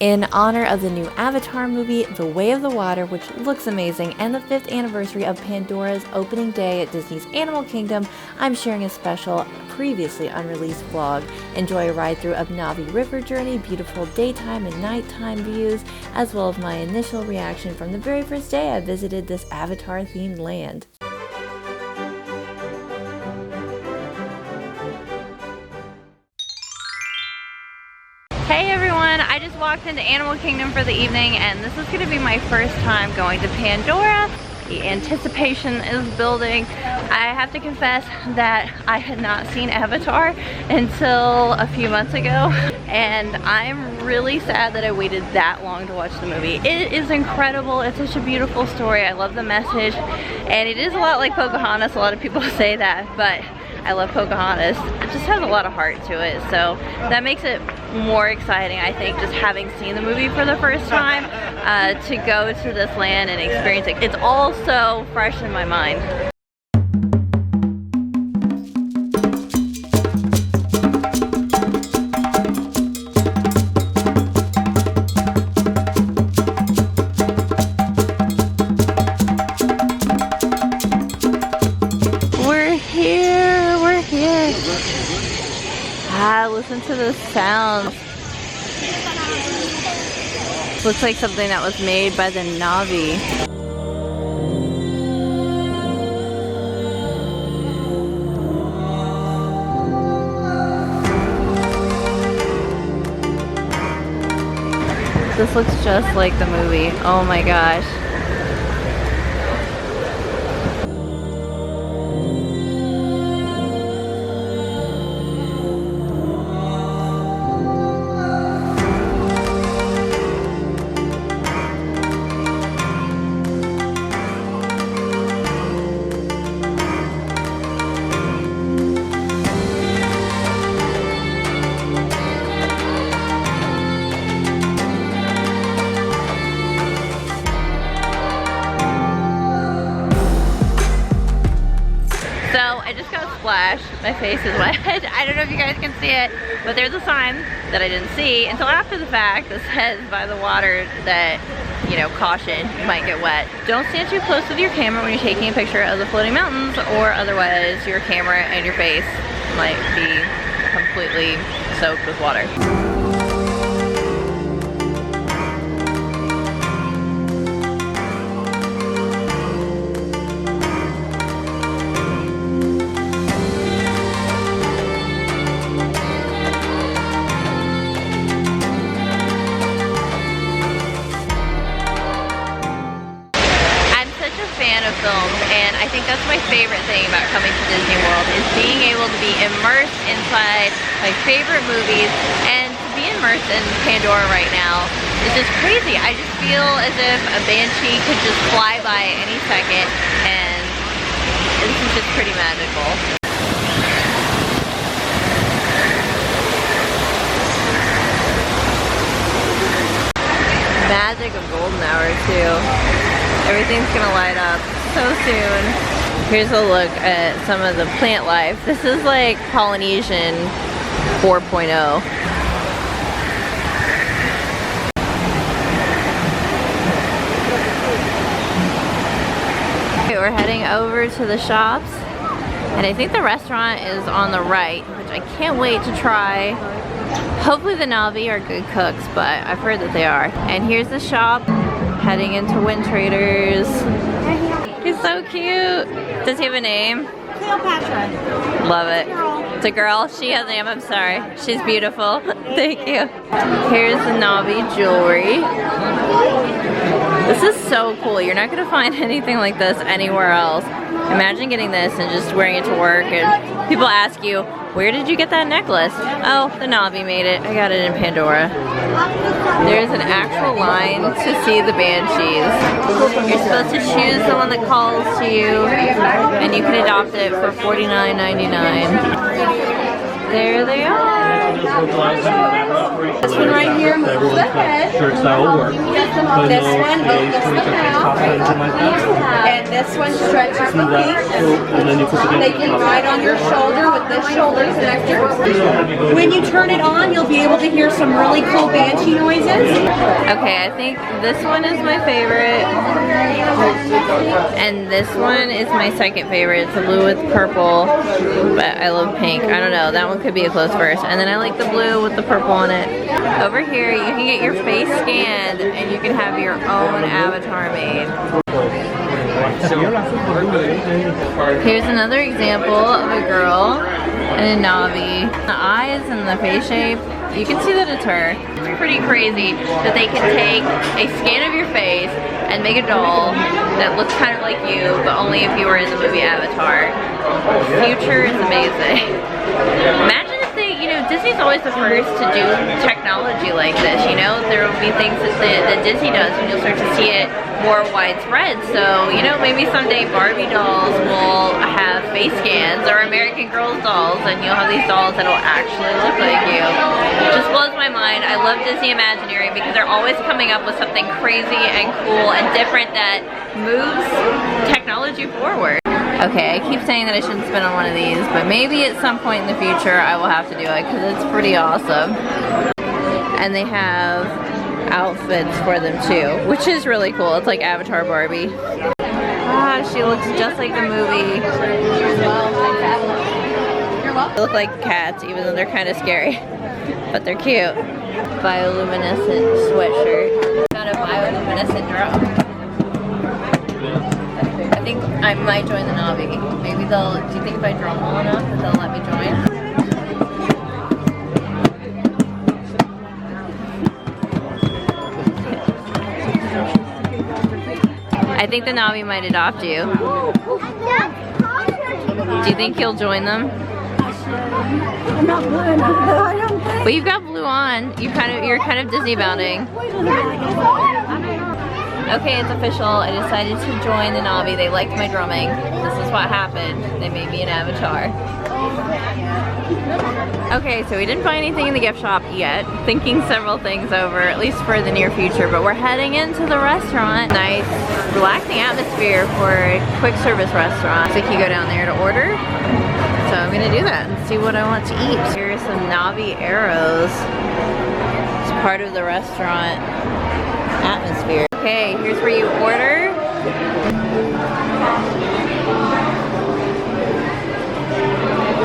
In honor of the new Avatar movie, The Way of the Water, which looks amazing, and the 5th anniversary of Pandora's opening day at Disney's Animal Kingdom, I'm sharing a special, previously unreleased vlog. Enjoy a ride through of Navi River journey, beautiful daytime and nighttime views, as well as my initial reaction from the very first day I visited this Avatar-themed land. Hey everyone, I just walked into Animal Kingdom for the evening and this is going to be my first time going to Pandora. The anticipation is building. I have to confess that I had not seen Avatar until a few months ago and I'm really sad that I waited that long to watch the movie. It is incredible. It's such a beautiful story. I love the message and it is a lot like Pocahontas. A lot of people say that, but I love Pocahontas. It just has a lot of heart to it, so that makes it more exciting, I think, just having seen the movie for the first time, to go to this land and experience it. It's all so fresh in my mind. Listen to the sounds. Looks like something that was made by the Navi. This looks just like the movie. Oh my gosh. I just got splashed. My face is wet. I don't know if you guys can see it, but there's a sign that I didn't see until after the fact that says by the water that, you know, caution, you might get wet. Don't stand too close with your camera when you're taking a picture of the floating mountains, or otherwise your camera and your face might be completely soaked with water. Films, and I think that's my favorite thing about coming to Disney World, is being able to be immersed inside my favorite movies, and to be immersed in Pandora right now is just crazy. I just feel as if a banshee could just fly by any second, and this is just pretty magical. Magic of golden hour too. Everything's gonna light up so soon. Here's a look at some of the plant life. This is like Polynesian 4.0. Okay, we're heading over to the shops, and I think the restaurant is on the right, which I can't wait to try. Hopefully the Navi are good cooks, but I've heard that they are. And here's the shop. Heading into Wind Traders. He's so cute. Does he have a name? Cleopatra. Love it. It's a girl. She has a name. I'm sorry. She's beautiful. Thank you. Here's the Navi jewelry. This is so cool. You're not going to find anything like this anywhere else. Imagine getting this and just wearing it to work, and people ask you, where did you get that necklace? Oh, the Navi made it. I got it in Pandora. There's an actual line to see the banshees. You're supposed to choose the one that calls to you, and you can adopt it for $49.99. There they are. This one right here moves the head. sure if that will work. But This no one space opens for the the mouth. top or anything like that. And this one stretches the And that, feet. and then you put it They in can the ride on your shoulder with this shoulder connector. When you turn it on, you'll be able to hear some really cool banshee noises. Okay, I think this one is my favorite. And this one is my second favorite. It's the blue with purple, but I love pink. I don't know, that one could be a close first. And then I like the blue with the purple on it. Over here, you can get your face scanned and you can have your own avatar made. Here's another example of a girl and a Navi. The eyes and the face shape, you can see that it's her. It's pretty crazy that they can take a scan of your face and make a doll that looks kind of like you, but only if you were in the movie Avatar. The future is amazing. Imagine if they, you know, Disney's always the first to do technology like this, you know? There will be things that Disney does and you'll start to see it more widespread. So, you know, maybe someday Barbie dolls will have face scans or American Girls dolls and you'll have these dolls that'll actually look like you. It just blows my mind. I love Disney Imagineering because they're always coming up with something crazy and cool and different that moves technology forward. Okay, I keep saying that I shouldn't spin on one of these, but maybe at some point in the future I will have to do it because it's pretty awesome. And they have outfits for them too, which is really cool. It's like Avatar Barbie. Ah, she looks just like the movie. They look like cats, even though they're kind of scary, but they're cute. Bioluminescent sweatshirt. Got a bioluminescent drone. I think I might join the Navi. Maybe they'll, do you think if I draw well enough that they'll let me join? I think the Navi might adopt you. Do you think you'll join them? I'm not blue enough, though, I don't think. Well, you've got blue on. You're kind of Disney bounding. Okay, it's official. I decided to join the Navi. They liked my drumming. This is what happened. They made me an avatar. Okay, so we didn't buy anything in the gift shop yet. Thinking several things over, at least for the near future, but we're heading into the restaurant. Nice, relaxing atmosphere for a quick service restaurant. So you can go down there to order. So I'm gonna do that and see what I want to eat. Here's some Navi arrows. It's part of the restaurant atmosphere. Okay, here's where you order.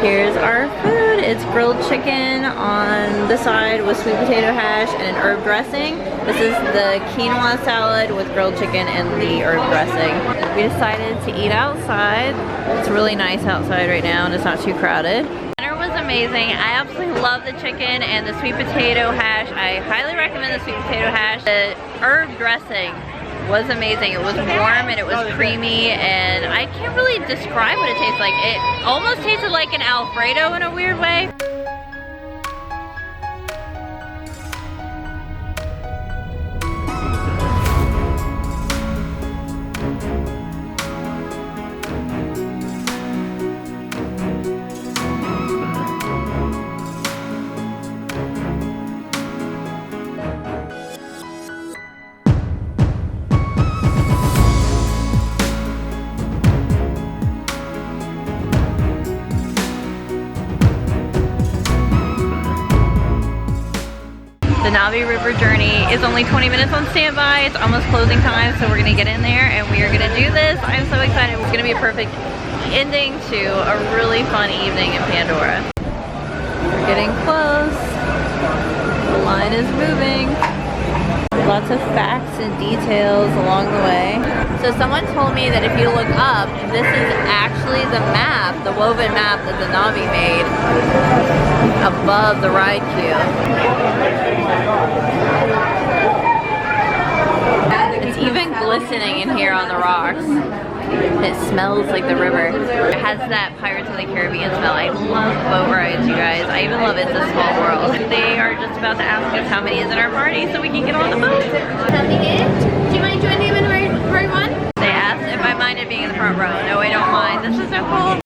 Here's our food. It's grilled chicken on the side with sweet potato hash and an herb dressing. This is the quinoa salad with grilled chicken and the herb dressing. We decided to eat outside. It's really nice outside right now and it's not too crowded. Dinner was amazing. I absolutely love the chicken and the sweet potato hash. I highly recommend the sweet potato hash. The herb dressing was amazing. It was warm and it was creamy and I can't really describe what it tastes like. It almost tasted like an Alfredo in a weird way. The Navi River journey is only 20 minutes on standby. It's almost closing time, so we're gonna get in there and we are gonna do this. I'm so excited. It's gonna be a perfect ending to a really fun evening in Pandora. We're getting close. The line is moving. Lots of facts and details along the way. So someone told me that if you look up, this is actually the map, the woven map that the Navi made above the ride queue. It's even glistening in here on the rocks. It smells like the river. It has that Pirates of the Caribbean smell. I love boat rides, you guys. I even love It's a Small World. They are just about to ask us how many is in our party so we can get on the boat. Do you mind joining them in row one? They asked if I minded being in the front row. No, I don't mind. This is so cool.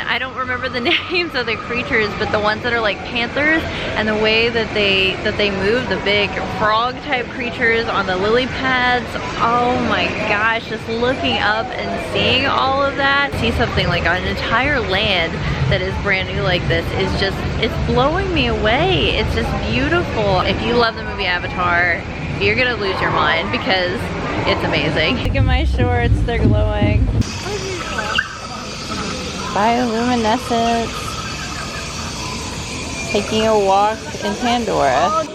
I don't remember the names of the creatures, but the ones that are like panthers, and the way that they move, the big frog type creatures on the lily pads. Oh my gosh, just looking up and seeing all of that, see something like an entire land that is brand new like this is just, it's blowing me away. It's just beautiful. If you love the movie Avatar, you're gonna lose your mind because it's amazing. Look at my shorts, they're glowing. Bioluminescence. Taking a walk in Pandora.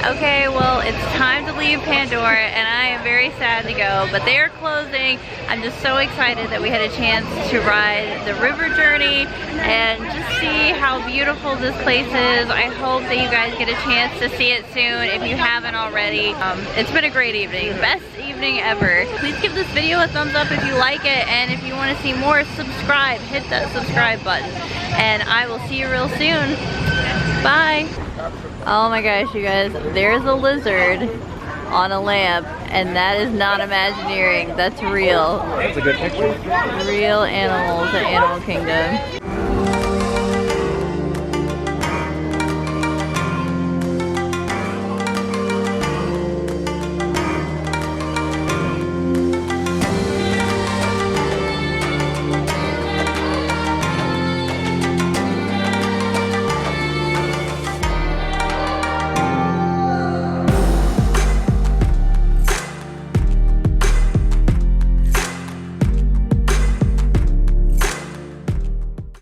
Okay, well, it's time to leave Pandora, and I am very sad to go, but they are closing. I'm just so excited that we had a chance to ride the river journey and just see how beautiful this place is. I hope that you guys get a chance to see it soon if you haven't already. It's been a great evening, best evening ever. Please give this video a thumbs up if you like it, and if you want to see more, subscribe. Hit that subscribe button, and I will see you real soon. Bye. Oh my gosh, you guys, there's a lizard on a lamp, and that is not Imagineering, that's real. That's a good picture. Real animals at Animal Kingdom.